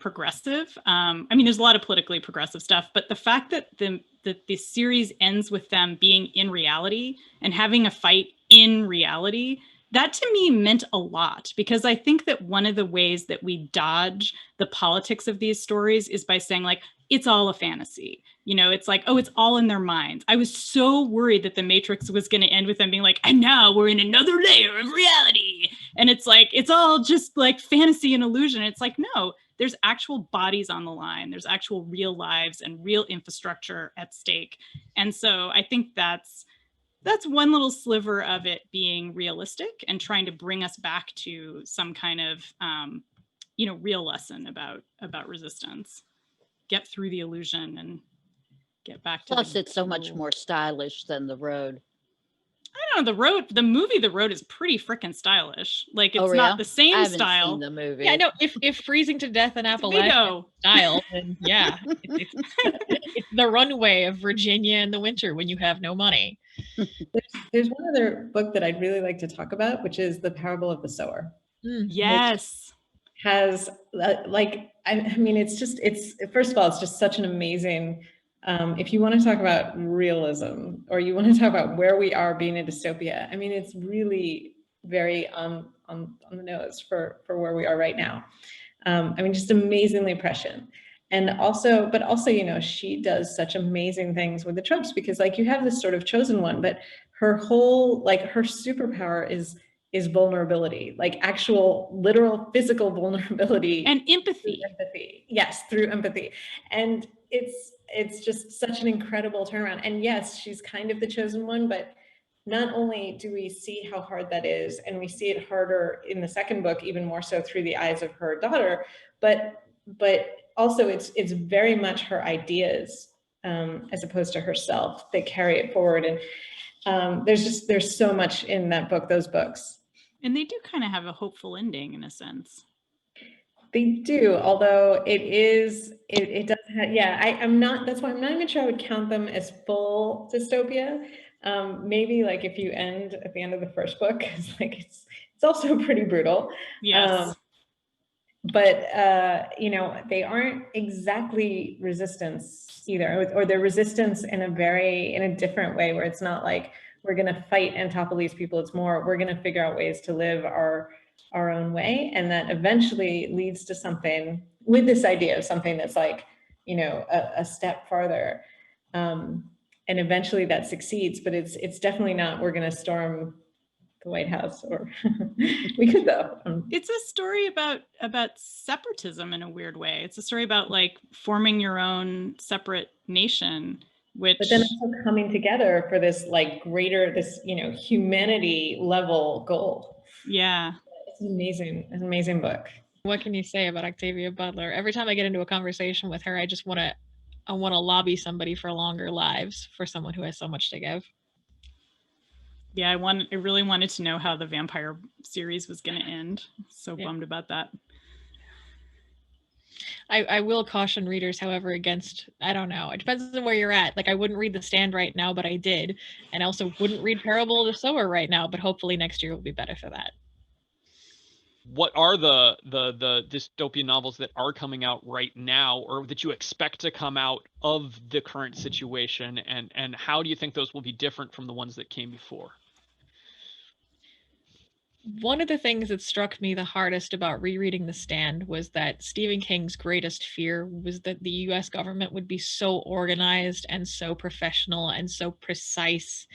progressive, I mean, there's a lot of politically progressive stuff, but the fact that the series ends with them being in reality and having a fight in reality, that to me meant a lot, because I think that one of the ways that we dodge the politics of these stories is by saying, like, it's all a fantasy. You know, it's like, oh, it's all in their minds. I was so worried that The Matrix was going to end with them being like, and now we're in another layer of reality. And it's like, it's all just like fantasy and illusion. It's like, no, there's actual bodies on the line. There's actual real lives and real infrastructure at stake. And so I think that's one little sliver of it being realistic and trying to bring us back to some kind of, you know, real lesson about resistance. Get through the illusion and get back to. Plus, it's so much more stylish than The Road. I don't know, the movie The Road is pretty freaking stylish. Like, it's not the same I haven't style. Seen the movie. Yeah, I know. If freezing to death in Appalachia style, then yeah, it's the runway of Virginia in the winter when you have no money. There's one other book that I'd really like to talk about, which is The Parable of the Sower. Yes. Has I mean, it's first of all, it's just such an amazing, if you want to talk about realism, or you want to talk about where we are being a dystopia, I mean, it's really very on the nose for where we are right now. I mean, just amazingly prescient. And also, you know, she does such amazing things with the tropes, because like, you have this sort of chosen one, but her whole, like, her superpower is vulnerability, like actual literal physical vulnerability and empathy. Yes, through empathy. And it's just such an incredible turnaround. And yes, she's kind of the chosen one, but not only do we see how hard that is, and we see it harder in the second book, even more so through the eyes of her daughter, but also it's very much her ideas, as opposed to herself, that carry it forward. And there's so much in those books. And they do kind of have a hopeful ending in a sense. They do, although it does have, yeah, I'm not, that's why I'm not even sure I would count them as full dystopia. Maybe like if you end at the end of the first book, it's like, it's also pretty brutal. Yes. But you know, they aren't exactly resistance either, or they're resistance in a different way, where it's not like we're gonna fight and topple these people. It's more, we're gonna figure out ways to live our own way, and that eventually leads to something, with this idea of something that's like, you know, a step farther, and eventually that succeeds. But it's definitely not, we're gonna storm the White House, or we could though. It's a story about separatism in a weird way. It's a story about like forming your own separate nation, which, but then also coming together for this like greater, this, you know, humanity level goal. Yeah, it's an amazing book. What can you say about Octavia Butler? Every time I get into a conversation with her, I want to lobby somebody for longer lives, for someone who has so much to give. yeah, I really wanted to know how the vampire series was going to end. So bummed about that. I will caution readers, however, against, I don't know, it depends on where you're at. Like, I wouldn't read The Stand right now, but I did. And I also wouldn't read Parable of the Sower right now, but hopefully next year will be better for that. What are the dystopian novels that are coming out right now, or that you expect to come out of the current situation, and how do you think those will be different from the ones that came before? One of the things that struck me the hardest about rereading The Stand was that Stephen King's greatest fear was that the US government would be so organized and so professional and so precise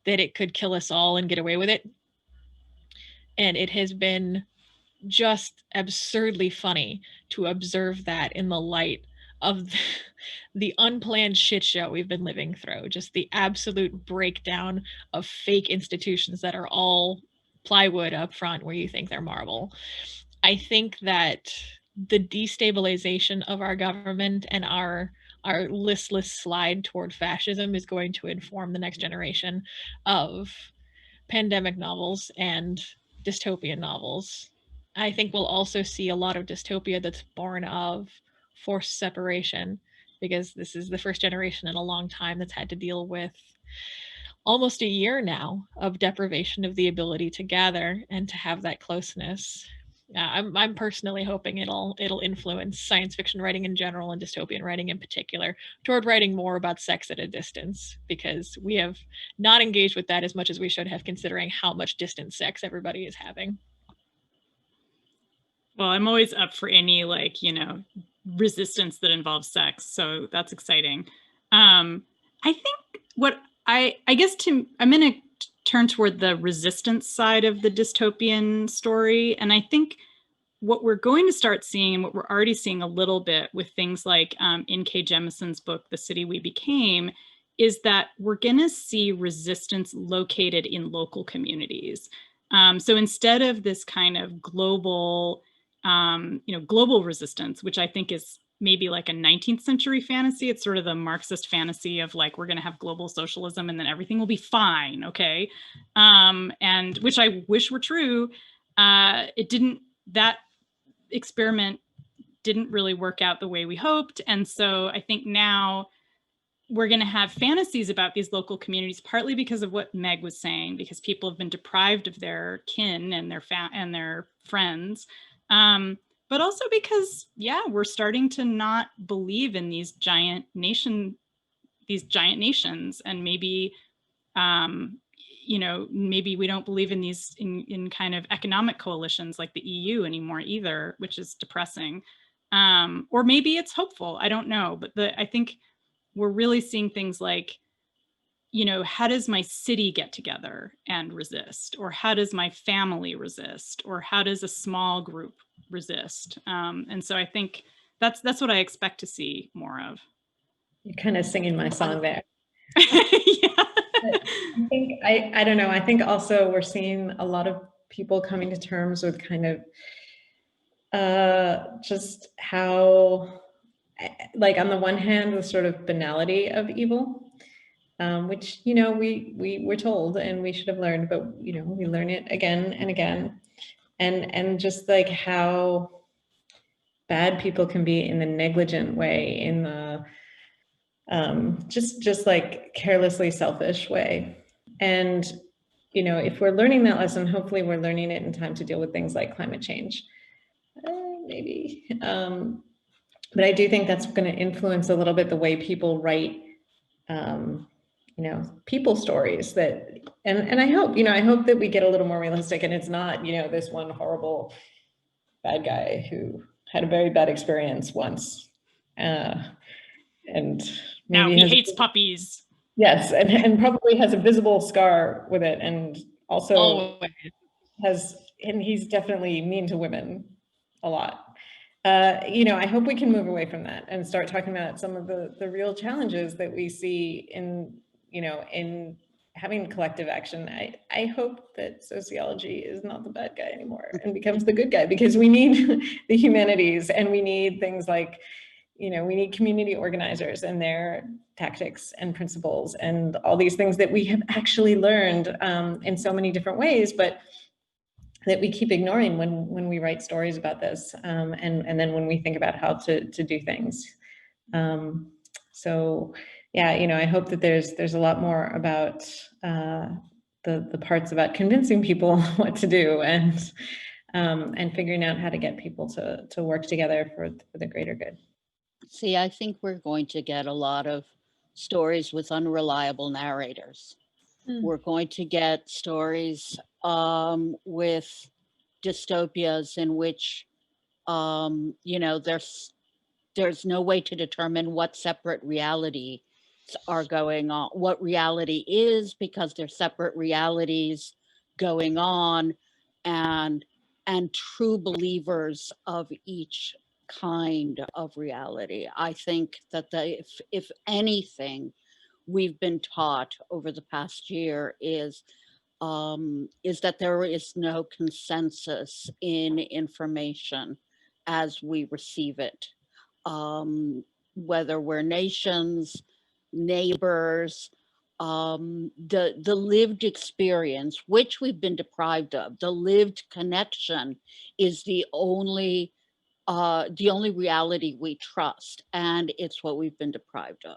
that it could kill us all and get away with it. And it has been just absurdly funny to observe that in the light of the unplanned shit show we've been living through, just the absolute breakdown of fake institutions that are all plywood up front where you think they're marble. I think that the destabilization of our government and our listless slide toward fascism is going to inform the next generation of pandemic novels and dystopian novels. I think we'll also see a lot of dystopia that's born of forced separation, because this is the first generation in a long time that's had to deal with almost a year now of deprivation of the ability to gather and to have that closeness. I'm personally hoping it'll influence science fiction writing in general and dystopian writing in particular toward writing more about sex at a distance, because we have not engaged with that as much as we should have, considering how much distant sex everybody is having. Well, I'm always up for any, like, you know, resistance that involves sex. So that's exciting. I think what I guess I'm going to turn toward the resistance side of the dystopian story. And I think what we're going to start seeing, and what we're already seeing a little bit with things like N.K. Jemison's book, The City We Became, is that we're going to see resistance located in local communities. So instead of this kind of global, global resistance, which I think is maybe like a 19th century fantasy. It's sort of the Marxist fantasy of like, we're going to have global socialism and then everything will be fine. Okay. And which I wish were true. That experiment didn't really work out the way we hoped. And so I think now we're going to have fantasies about these local communities, partly because of what Meg was saying, because people have been deprived of their kin and their friends. But also because, we're starting to not believe in these giant nations, and maybe, maybe we don't believe in these in kind of economic coalitions like the EU anymore either, which is depressing. Or maybe it's hopeful. I don't know, but I think we're really seeing things like, how does my city get together and resist? Or how does my family resist? Or how does a small group resist? And so I think that's what I expect to see more of. You're kind of singing my song there. Yeah. I think, I don't know, I think also we're seeing a lot of people coming to terms with kind of just how, like, on the one hand, the sort of banality of evil, which, we're told and we should have learned, but, we learn it again and again. And just like how bad people can be in the negligent way, in the just like carelessly selfish way. And, you know, if we're learning that lesson, hopefully we're learning it in time to deal with things like climate change. Maybe. But I do think that's going to influence a little bit the way people write, you know, people stories that, and I hope, you know, I hope that we get a little more realistic, and it's not, you know, this one horrible bad guy who had a very bad experience once. And Now maybe he hates puppies. Yes, and probably has a visible scar with it, and also and he's definitely mean to women a lot. You know, I hope we can move away from that and start talking about some of the real challenges that we see in, you know, in having collective action. I hope that sociology is not the bad guy anymore and becomes the good guy, because we need the humanities, and we need things like, you know, we need community organizers and their tactics and principles and all these things that we have actually learned in so many different ways, but that we keep ignoring when we write stories about this, and then when we think about how to do things. So yeah, you know, I hope that there's a lot more about the parts about convincing people what to do, and figuring out how to get people to work together for the greater good. See, I think we're going to get a lot of stories with unreliable narrators. We're going to get stories with dystopias in which, you know, there's no way to determine what separate realities are going on, what reality is, because there's separate realities going on, and true believers of each kind of reality. I think that if anything we've been taught over the past year is that there is no consensus in information as we receive it, whether we're nations, neighbors, the lived experience, which we've been deprived of, the lived connection is the only reality we trust, and it's what we've been deprived of.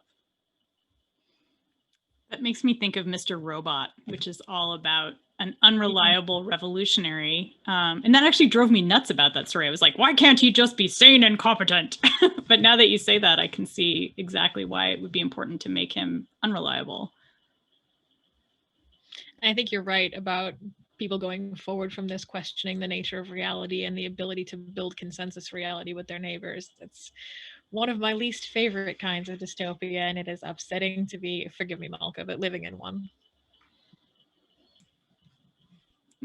That makes me think of Mr. Robot, which is all about an unreliable revolutionary. And that actually drove me nuts about that story. I was like, why can't he just be sane and competent? But now that you say that, I can see exactly why it would be important to make him unreliable. I think you're right about people going forward from this questioning the nature of reality and the ability to build consensus reality with their neighbors. That's one of my least favorite kinds of dystopia, and it is upsetting to be, forgive me, Malka, but living in one.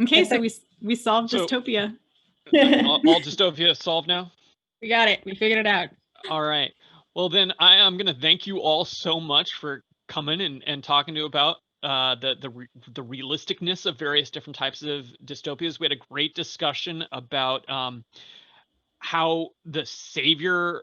Okay, so we solved dystopia. All dystopia solved now? We got it. We figured it out. All right. Well, then I am going to thank you all so much for coming and talking to about the realisticness of various different types of dystopias. We had a great discussion about how the savior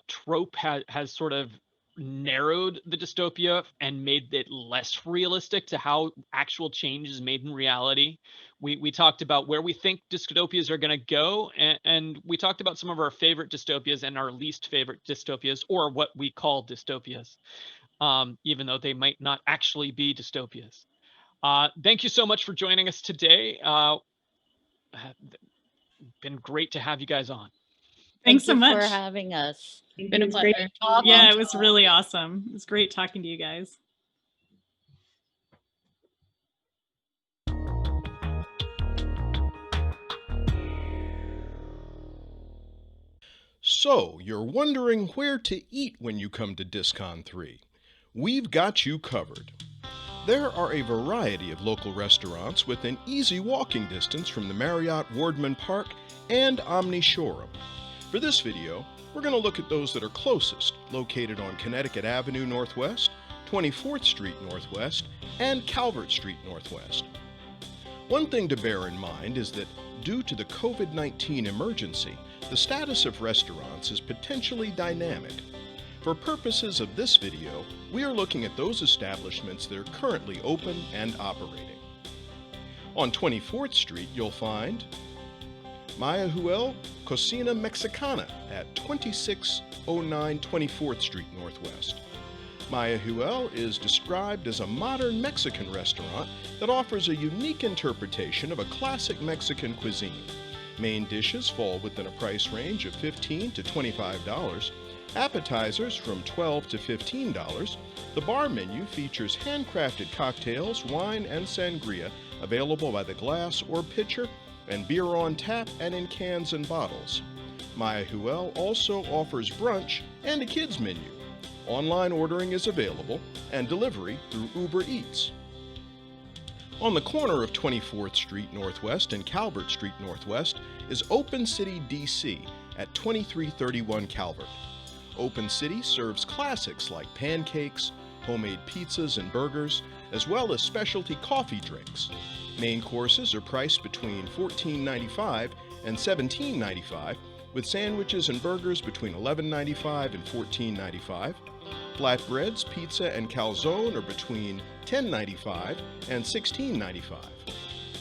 trope has sort of narrowed the dystopia and made it less realistic to how actual change is made in reality. We talked about where we think dystopias are going to go, and we talked about some of our favorite dystopias and our least favorite dystopias, or what we call dystopias, even though they might not actually be dystopias. Thank you so much for joining us today. Been great to have you guys on. Thanks so much for having us. It's been a pleasure. Yeah, it was really awesome. It was great talking to you guys. So, you're wondering where to eat when you come to Discon III. We've got you covered. There are a variety of local restaurants within easy walking distance from the Marriott Wardman Park and Omni Shoreham. For this video, we're going to look at those that are closest, located on Connecticut Avenue Northwest, 24th Street Northwest, and Calvert Street Northwest. One thing to bear in mind is that due to the COVID-19 emergency, the status of restaurants is potentially dynamic. For purposes of this video, we are looking at those establishments that are currently open and operating. On 24th Street, you'll find Maya Huel Cocina Mexicana at 2609 24th Street Northwest. Maya Huel is described as a modern Mexican restaurant that offers a unique interpretation of a classic Mexican cuisine. Main dishes fall within a price range of $15 to $25, appetizers from $12 to $15. The bar menu features handcrafted cocktails, wine, and sangria available by the glass or pitcher, and beer on tap and in cans and bottles. Maya Huel also offers brunch and a kids menu. Online ordering is available and delivery through Uber Eats. On the corner of 24th Street Northwest and Calvert Street Northwest is Open City DC at 2331 Calvert. Open City serves classics like pancakes, homemade pizzas and burgers, as well as specialty coffee drinks. Main courses are priced between $14.95 and $17.95, with sandwiches and burgers between $11.95 and $14.95. Flatbreads, pizza, and calzone are between $10.95 and $16.95.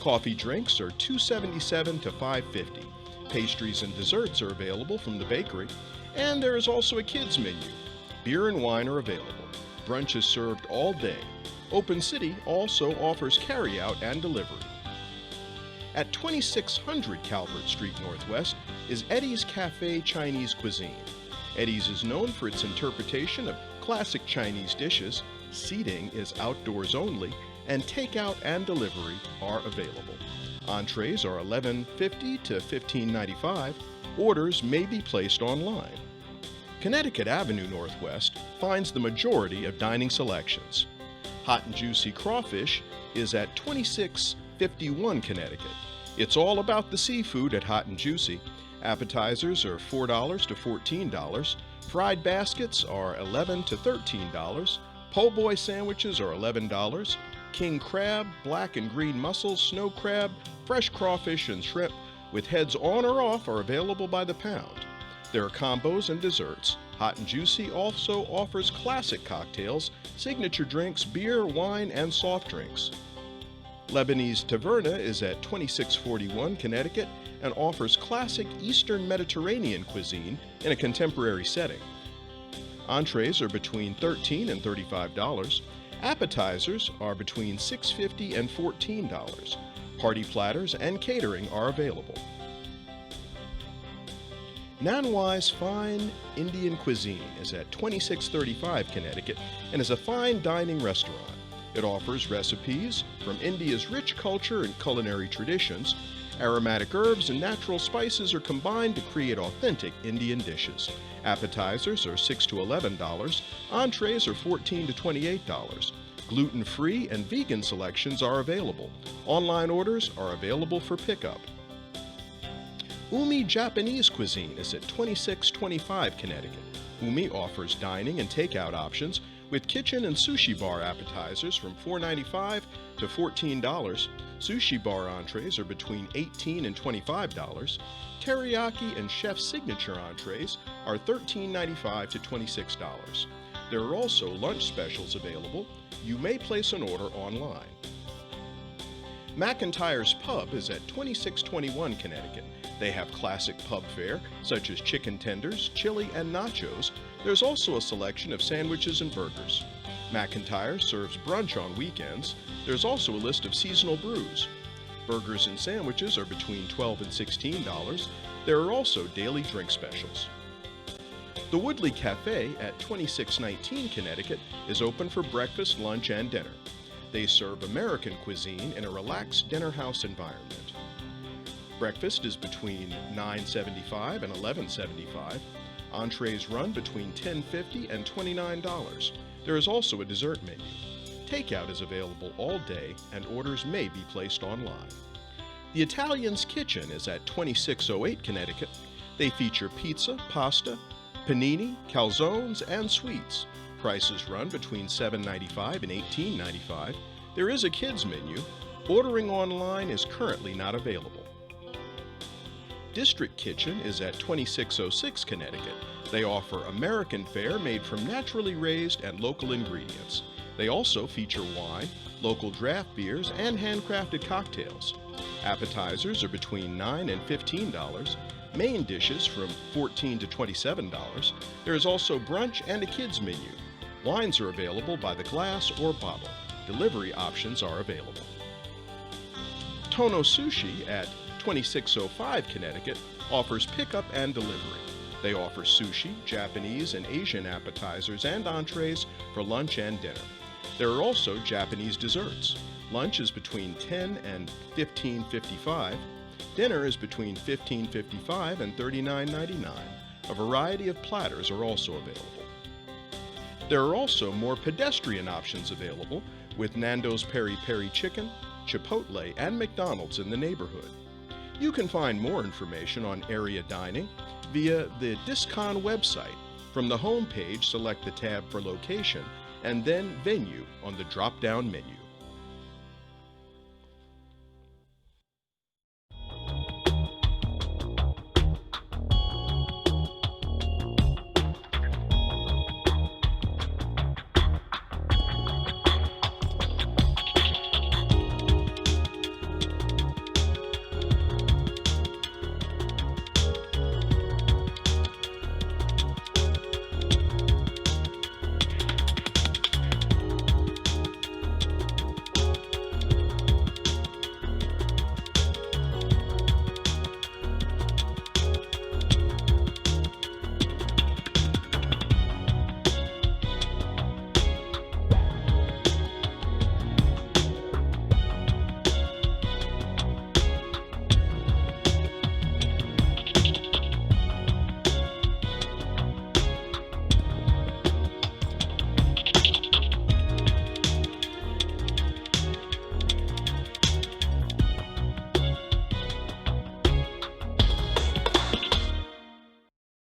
Coffee drinks are $2.77 to $5.50. Pastries and desserts are available from the bakery, and there is also a kids menu. Beer and wine are available. Brunch is served all day. Open City also offers carryout and delivery. At 2600 Calvert Street Northwest is Eddie's Cafe Chinese Cuisine. Eddie's is known for its interpretation of classic Chinese dishes. Seating is outdoors only, and takeout and delivery are available. Entrees are $11.50 to $15.95. Orders may be placed online. Connecticut Avenue Northwest finds the majority of dining selections. Hot and Juicy Crawfish is at 2651 Connecticut. It's all about the seafood at Hot and Juicy. Appetizers are $4 to $14. Fried baskets are $11 to $13. Po' boy sandwiches are $11. King crab, black and green mussels, snow crab, fresh crawfish, and shrimp with heads on or off are available by the pound. There are combos and desserts. Hot and Juicy also offers classic cocktails, signature drinks, beer, wine, and soft drinks. Lebanese Taverna is at 2641 Connecticut and offers classic Eastern Mediterranean cuisine in a contemporary setting. Entrees are between $13 and $35. Appetizers are between $6.50 and $14. Party platters and catering are available. Nanwai's Fine Indian Cuisine is at 2635 Connecticut and is a fine dining restaurant. It offers recipes from India's rich culture and culinary traditions. Aromatic herbs and natural spices are combined to create authentic Indian dishes. Appetizers are $6 to $11. Entrees are $14 to $28. Gluten-free and vegan selections are available. Online orders are available for pickup. Umi Japanese Cuisine is at 2625 Connecticut. Umi offers dining and takeout options with kitchen and sushi bar appetizers from $4.95 to $14. Sushi bar entrees are between $18 and $25. Teriyaki and chef's signature entrees are $13.95 to $26. There are also lunch specials available. You may place an order online. McIntyre's Pub is at 2621 Connecticut. They have classic pub fare, such as chicken tenders, chili, and nachos. There's also a selection of sandwiches and burgers. McIntyre serves brunch on weekends. There's also a list of seasonal brews. Burgers and sandwiches are between $12 and $16. There are also daily drink specials. The Woodley Cafe at 2619 Connecticut is open for breakfast, lunch, and dinner. They serve American cuisine in a relaxed dinner house environment. Breakfast is between $9.75 and $11.75. Entrees run between $10.50 and $29. There is also a dessert menu. Takeout is available all day and orders may be placed online. The Italian's Kitchen is at 2608 Connecticut. They feature pizza, pasta, panini, calzones, and sweets. Prices run between $7.95 and $18.95. There is a kids menu. Ordering online is currently not available. District Kitchen is at 2606 Connecticut. They offer American fare made from naturally raised and local ingredients. They also feature wine, local draft beers, and handcrafted cocktails. Appetizers are between $9 and $15. Main dishes from $14 to $27. There is also brunch and a kids menu. Wines are available by the glass or bottle. Delivery options are available. Tono Sushi at 2605 Connecticut offers pickup and delivery. They offer sushi, Japanese, and Asian appetizers and entrees for lunch and dinner. There are also Japanese desserts. Lunch is between $10 and $15.55. Dinner is between $15.55 and $39.99. A variety of platters are also available. There are also more pedestrian options available with Nando's Peri Peri Chicken, Chipotle, and McDonald's in the neighborhood. You can find more information on area dining via the Discon website. From the home page, select the tab for location and then venue on the drop-down menu.